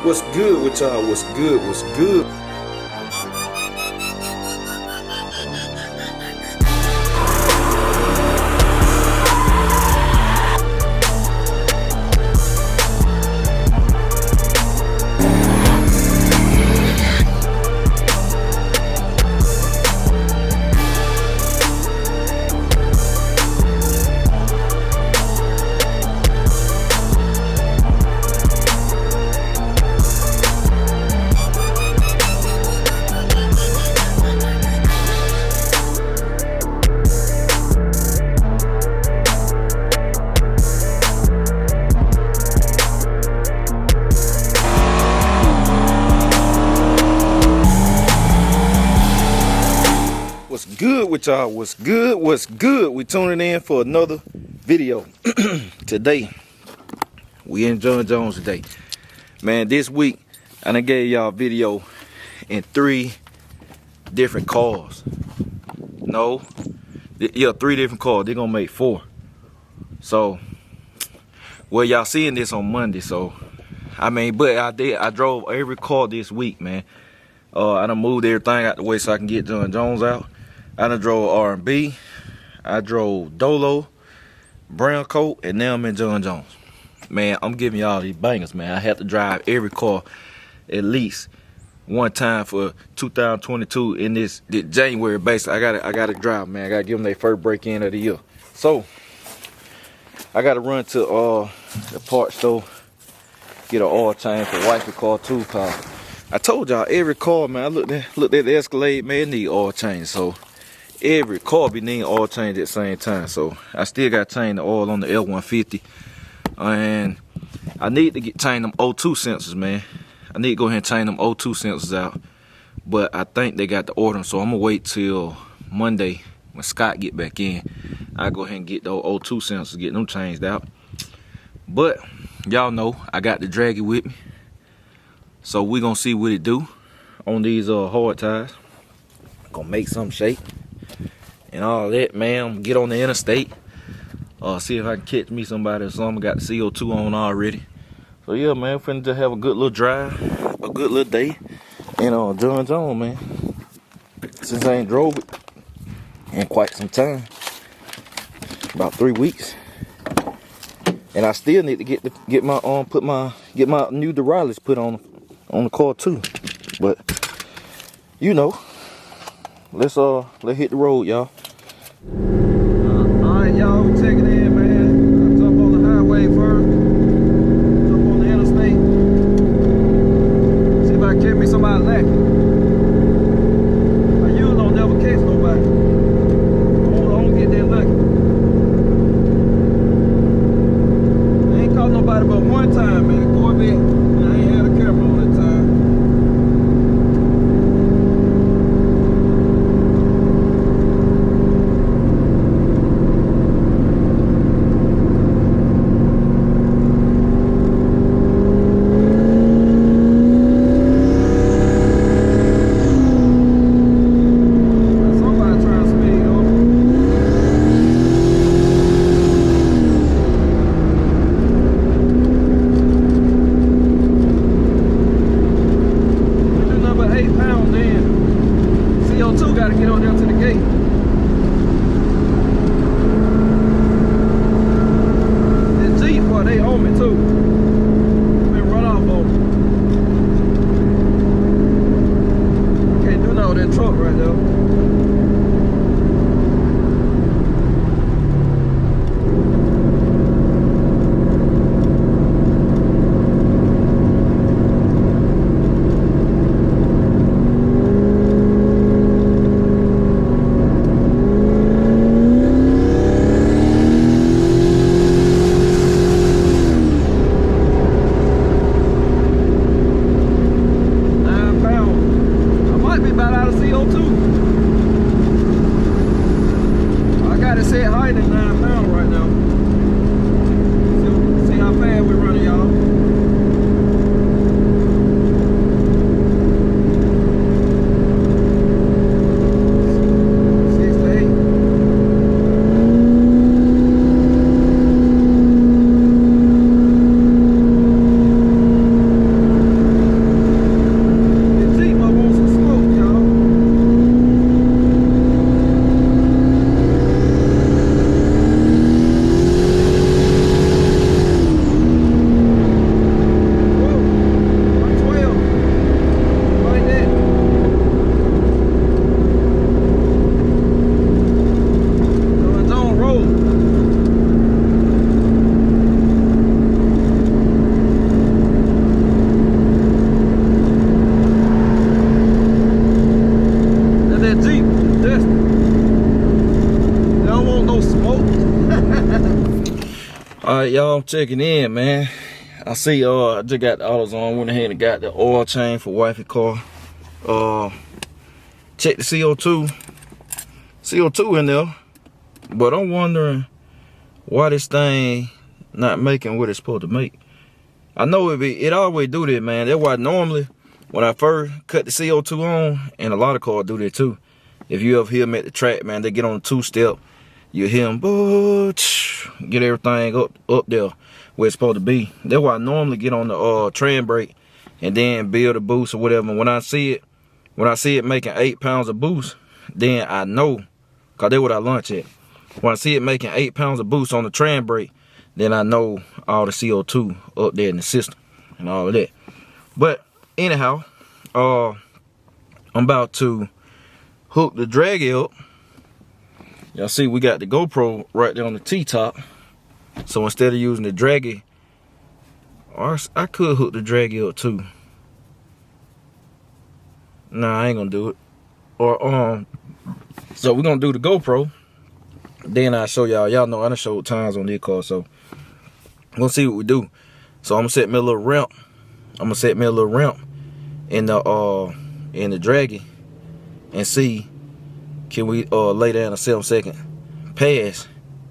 What's good with y'all? What's good? What's good? What's good with y'all? What's good? What's good? We tuning in for another video. Today, we in John Jones today. Man, this week, I done gave y'all a video in 3 different cars. No, yeah, 3 different cars. They're gonna make 4. So, well, y'all seeing this on Monday, so, I mean, but I drove every car this week, man. I done moved everything out the way so I can get John Jones out. I done drove R&B, I drove Dolo, Brown Coat, and now I'm in John Jones. Man, I'm giving y'all these bangers, man. I have to drive every car at least one time for 2022 in this January basically. I gotta drive, man. I gotta give them their first break in of the year. So I gotta run to the parts store, get an oil change for wifey car too, cause I told y'all every car, man. I looked at the Escalade, man, it need oil change. So every car be needing oil change at the same time. So I still got to change the oil on the L150. And I need to change them O2 sensors, man. I need to go ahead and change them O2 sensors out. But I think they got to order them. So I'm going to wait till Monday when Scott get back in. I'll go ahead and get those O2 sensors, get them changed out. But y'all know I got the Draggy with me. So we going to see what it do on these hard tires. Gonna make some shake. And all that, man. Get on the interstate. See if I can catch me somebody or something. Got the CO2 on already. So yeah, man, finna just have a good little drive, a good little day. And John Jones, man. Since I ain't drove it in quite some time, about 3 weeks, and I still need to get my new derailleurs put on the car too. But you know, let's hit the road, y'all. Alright, y'all, we take it in, man. Jump on the highway first. Jump on the interstate. See if I can catch me somebody lacking. I usually don't never catch nobody. I don't get that lucky. I ain't caught nobody but one time, man. Corvette. Man, I ain't had a camera all that time. Alright, y'all, I'm checking in, man. I see I just got the autos on, went ahead and got the oil change for wifey car. Check the CO2 in there. But I'm wondering why this thing not making what it's supposed to make. I know it always do that, man. That's why normally when I first cut the CO2 on, and a lot of cars do that too. If you ever hear them at the track, man, they get on a two-step, you hear them, get everything up there where it's supposed to be. That's why I normally get on the tram brake and then build a boost or whatever. When I see it making 8 pounds of boost, then I know, cause that's what I lunch at. When I see it making 8 pounds of boost on the tram brake, then I know all the CO2 up there in the system and all of that. But anyhow, I'm about to hook the draggy up. Y'all see we got the GoPro right there on the T-top. So instead of using the draggy, or I could hook the draggy up too. Nah, I ain't gonna do it. Or so we're gonna do the GoPro. Then I'll show y'all. Y'all know I done showed times on this car, so we'll see what we do. So I'm gonna set me a little ramp. In the draggy and see, can we lay down a 7-second pass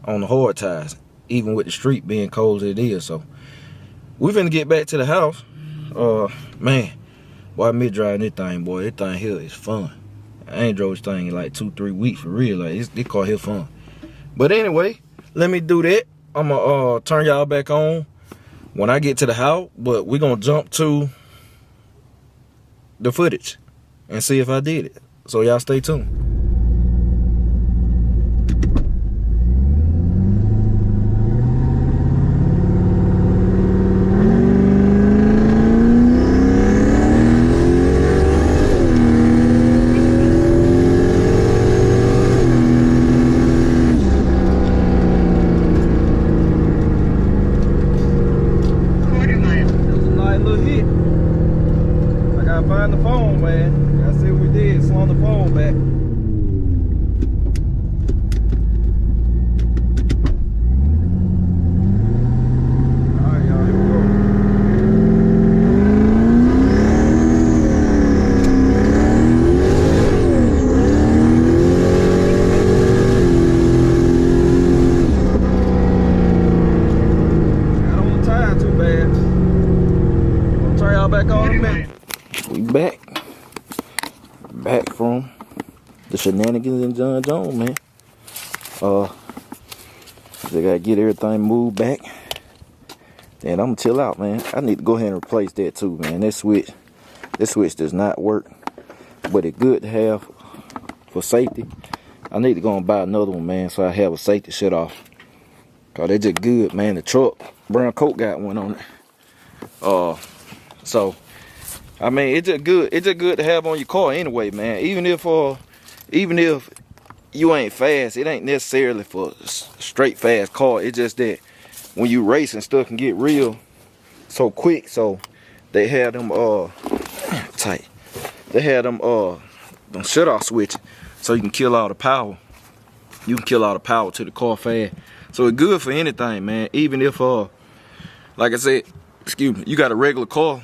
on the hard tires, even with the street being cold as it is. So we finna get back to the house. Man, boy, me driving this thing, boy. This thing here is fun. I ain't drove this thing in like 2-3 weeks for real. Like this car here fun. But anyway, let me do that. I'm gonna turn y'all back on when I get to the house. But we're gonna jump to the footage and see if I did it. So y'all stay tuned. Find the phone, man. I see what we did. Slung the phone back. Alright, y'all, here we go. I don't want to tie too bad. I'll turn y'all back on in a minute. We back from the shenanigans in John Jones, man. They gotta get everything moved back. Then I'm gonna chill out, man. I need to go ahead and replace that too, man. This switch does not work, but it's good to have for safety. I need to go and buy another one, man, so I have a safety shut off. Cause they just good, man. The truck, brown coat got one on it. So I mean, it's just good. It's just good to have on your car anyway, man. Even if you ain't fast, it ain't necessarily for a straight fast car. It's just that when you race and stuff can get real so quick. So they had them tight. They had them shut off switch, so you can kill all the power. You can kill all the power to the car fast. So it's good for anything, man. Even if like I said, excuse me, you got a regular car.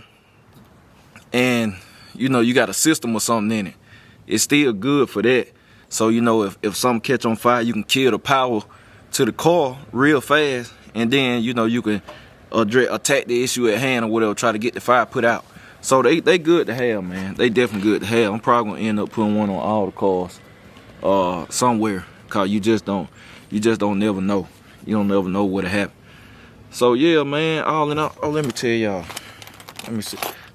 And you know you got a system or something in it, it's still good for that. So you know if something catch on fire, you can kill the power to the car real fast, and then you know you can attack the issue at hand or whatever, try to get the fire put out. So they good to have, man. They definitely good to have. I'm probably gonna end up putting one on all the cars somewhere, cause you just don't never know. You don't never know what'll happen. So yeah, man, all in all, let me tell y'all.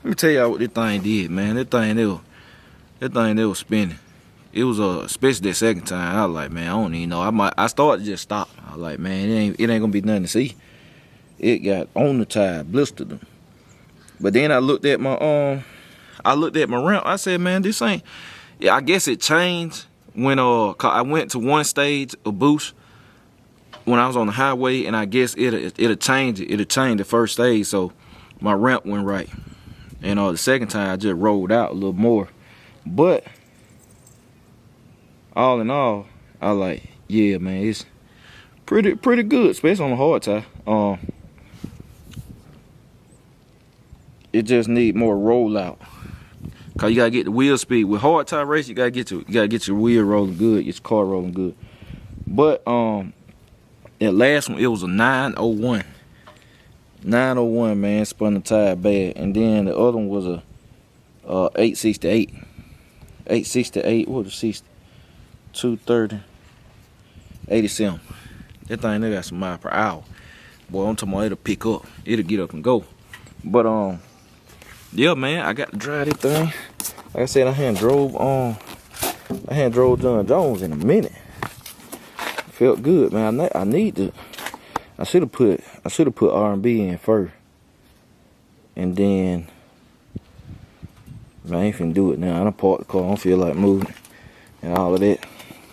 Let me tell y'all what this thing did, man. That thing was spinning. It was especially that second time. I was like, man, I don't even know. I started to just stop. I was like, man, it ain't gonna be nothing to see. It got on the tire, blistered them. But then I looked at my ramp. I said, man, this ain't. Yeah, I guess it changed when I went to one stage of boost when I was on the highway, and I guess it'll change it. It'll change the first stage, so my ramp went right. And the second time I just rolled out a little more. But all in all, I like, yeah, man, pretty good, especially on the hard tie. It just need more rollout. Cause you gotta get the wheel speed. With hard tie race, you gotta get your wheel rolling good, your car rolling good. But that last one, it was a 901. 901, man, spun the tire bad. And then the other one was a 868. 868, what was it, 60? 230. 87. That thing there got some miles per hour. Boy, I'm talking about it'll pick up. It'll get up and go. But yeah, man, I got to drive this thing. Like I said, I hadn't drove John Jones in a minute. Felt good, man. I need to. I should have put R&B in first, and then man, I ain't finna do it now. I done parked the car. I don't feel like moving and all of that.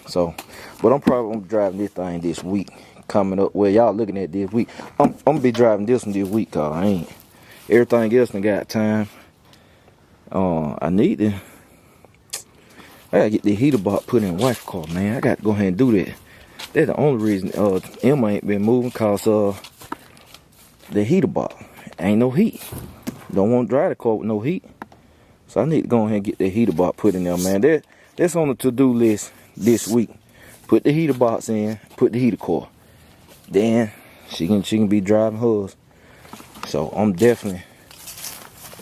So, but I'm probably gonna be driving this thing this week coming up. Well, y'all looking at this week. I'm gonna be driving this one this week, cause I ain't. Everything else done got time. I need to. I gotta get the heater box put in wife's car, man. I got to go ahead and do that. That's the only reason Emma ain't been moving, cause the heater box ain't no heat. Don't want to drive the car with no heat. So I need to go ahead and get the heater box put in there, man. That's on the to-do list this week. Put the heater box in, put the heater core. Then she can be driving hers. So I'm definitely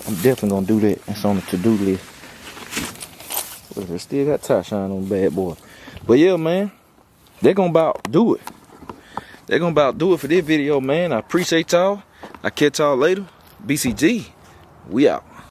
gonna do that. That's on the to-do list. But I still got tire shine on the bad boy. But yeah, man, they're gonna about do it. They're gonna about do it for this video, man. I appreciate y'all. I catch y'all later. BCG, we out.